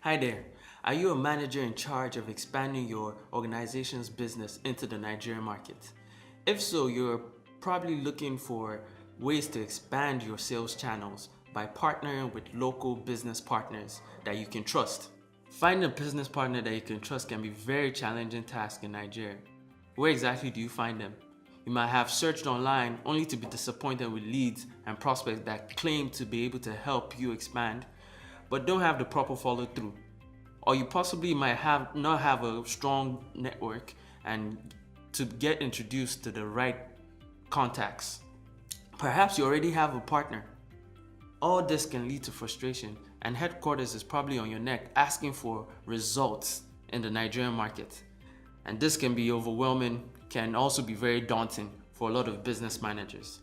Hi there. Are you a manager in charge of expanding your organization's business into the Nigerian market? If so, you're probably looking for ways to expand your sales channels by partnering with local business partners that you can trust. Finding a business partner that you can trust can be a very challenging task in Nigeria. Where exactly do you find them? You might have searched online only to be disappointed with leads and prospects that claim to be able to help you expand, but don't have the proper follow through. Or you possibly might not have a strong network and to get introduced to the right contacts. Perhaps you already have a partner. All this can lead to frustration, and headquarters is probably on your neck asking for results in the Nigerian market. And this can be overwhelming, can also be very daunting for a lot of business managers.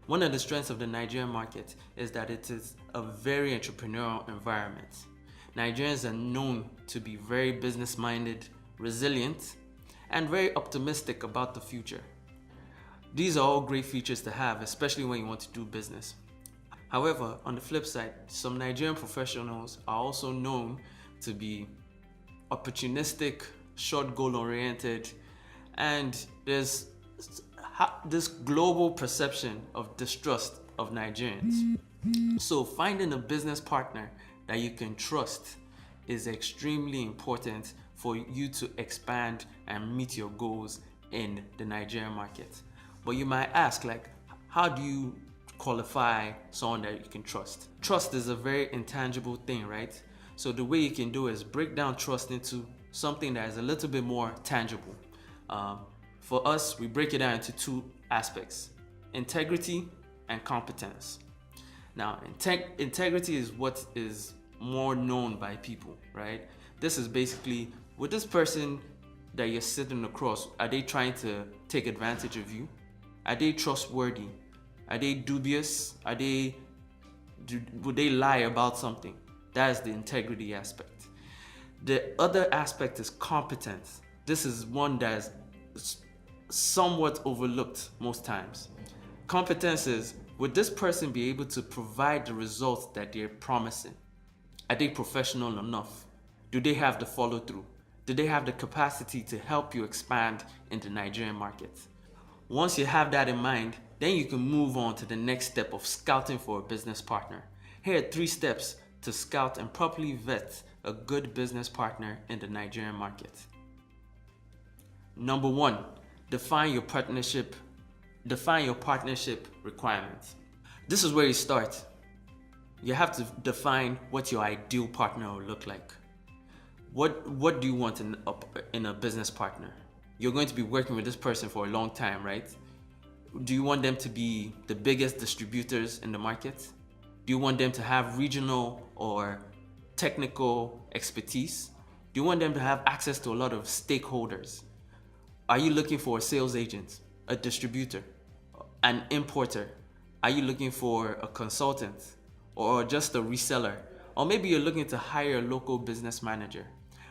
One of the strengths of the Nigerian market is that it is a very entrepreneurial environment. Nigerians are known to be very business-minded, resilient, and very optimistic about the future. These are all great features to have, especially when you want to do business. However, on the flip side, some Nigerian professionals are also known to be opportunistic, short goal oriented, and there's this global perception of distrust of Nigerians. So finding a business partner that you can trust is extremely important for you to expand and meet your goals in the Nigerian market. But you might ask, how do you qualify someone that you can trust? Trust is a very intangible thing, right? So the way you can do is break down trust into something that is a little bit more tangible. For us, we break it down into two aspects: integrity and competence. Now, integrity is what is more known by people, right? This is basically, with this person that you're sitting across, are they trying to take advantage of you? Are they trustworthy? Are they dubious? Would they lie about something? That is the integrity aspect. The other aspect is competence. This is one that is somewhat overlooked most times. Competence is, would this person be able to provide the results that they're promising? Are they professional enough? Do they have the follow through? Do they have the capacity to help you expand in the Nigerian market? Once you have that in mind, then you can move on to the next step of scouting for a business partner. Here are 3 steps to scout and properly vet a good business partner in the Nigerian market. Number 1, define your partnership requirements. This is where you start. You have to define what your ideal partner will look like. What do you want in a business partner? You're going to be working with this person for a long time, right? Do you want them to be the biggest distributors in the market? Do you want them to have regional or technical expertise? Do you want them to have access to a lot of stakeholders? Are you looking for a sales agent, a distributor, an importer? Are you looking for a consultant or just a reseller? Or maybe you're looking to hire a local business manager.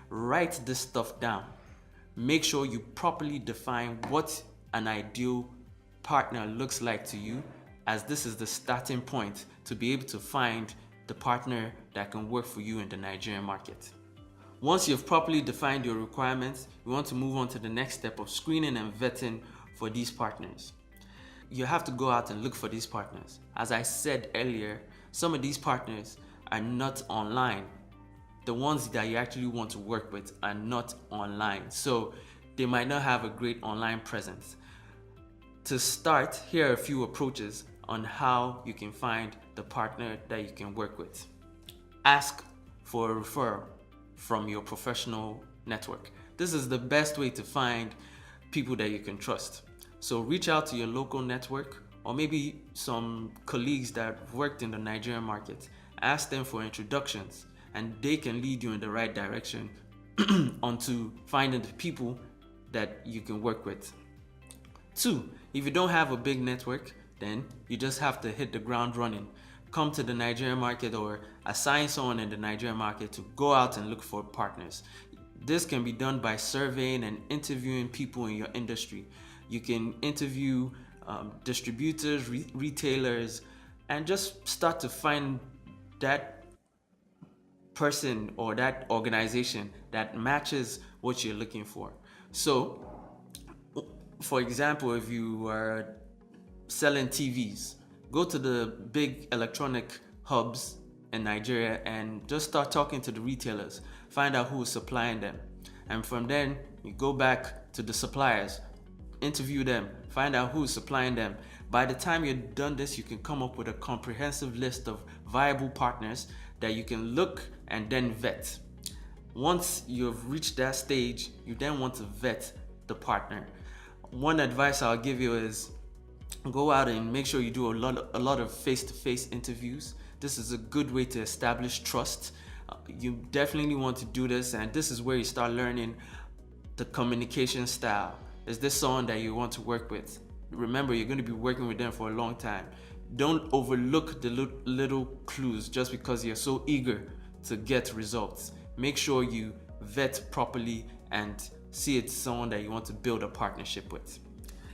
Write this stuff down. Make sure you properly define what an ideal partner looks like to you, as this is the starting point to be able to find the partner that can work for you in the Nigerian market. Once you've properly defined your requirements, you want to move on to the next step of screening and vetting for these partners. You have to go out and look for these partners. As I said earlier, some of these partners are not online. The ones that you actually want to work with are not online, so they might not have a great online presence. To start, here are a few approaches on how you can find the partner that you can work with. Ask for a referral from your professional network. This is the best way to find people that you can trust. So reach out to your local network or maybe some colleagues that worked in the Nigerian market. Ask them for introductions and they can lead you in the right direction onto finding the people that you can work with. 2, if you don't have a big network, then you just have to hit the ground running. Come to the Nigerian market or assign someone in the Nigerian market to go out and look for partners. This can be done by surveying and interviewing people in your industry. You can interview distributors, retailers, and just start to find that person or that organization that matches what you're looking for. So, for example, if you are selling TVs, go to the big electronic hubs in Nigeria and just start talking to the retailers. Find out who is supplying them. And from then, you go back to the suppliers, interview them, find out who is supplying them. By the time you're done this, you can come up with a comprehensive list of viable partners that you can look and then vet. Once you've reached that stage, you then want to vet the partner. One advice I'll give you is go out and make sure you do a lot of face-to-face interviews. This is a good way to establish trust. You definitely want to do this, and this is where you start learning the communication style. Is this someone that you want to work with? Remember, you're going to be working with them for a long time. Don't overlook the little clues just because you're so eager to get results. Make sure you vet properly and see it's someone that you want to build a partnership with.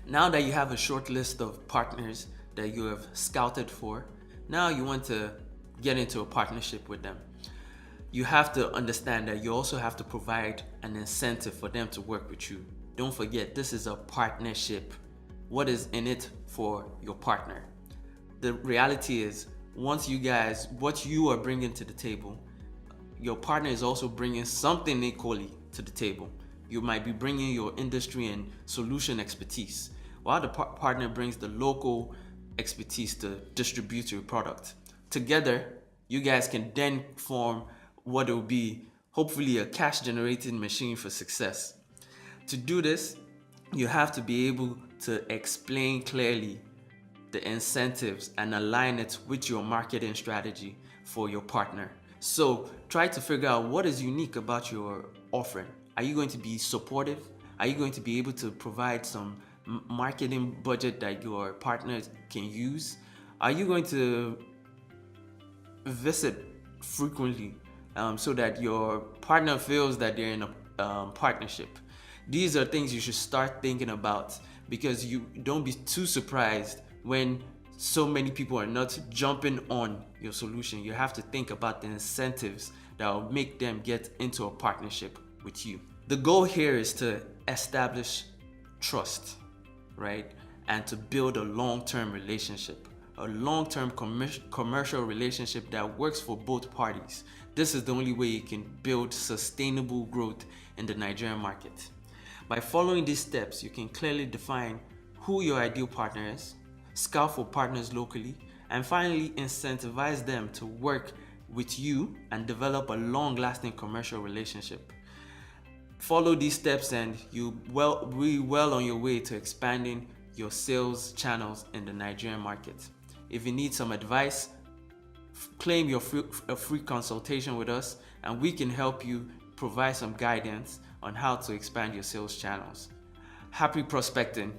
Now that you have a short list of partners that you have scouted for, now you want to get into a partnership with them. You have to understand that you also have to provide an incentive for them to work with you. Don't forget, this is a partnership. What is in it for your partner? The reality is, what you are bringing to the table, your partner is also bringing something equally to the table. You might be bringing your industry and solution expertise, while the partner brings the local expertise to distribute your product. Together, you guys can then form what will be hopefully a cash generating machine for success. To do this, you have to be able to explain clearly the incentives and align it with your marketing strategy for your partner. So try to figure out what is unique about your offering. Are you going to be supportive? Are you going to be able to provide some marketing budget that your partners can use? Are you going to visit frequently so that your partner feels that they're in a partnership? These are things you should start thinking about, because you don't be too surprised when so many people are not jumping on your solution. You have to think about the incentives that will make them get into a partnership with you. The goal here is to establish trust, right? And to build a long-term relationship, a long-term commercial relationship that works for both parties. This is the only way you can build sustainable growth in the Nigerian market. By following these steps, you can clearly define who your ideal partner is, scout for partners locally, and finally incentivize them to work with you and develop a long-lasting commercial relationship. Follow these steps and you'll be well on your way to expanding your sales channels in the Nigerian market. If you need some advice, claim a free consultation with us, and we can help you provide some guidance on how to expand your sales channels. Happy prospecting!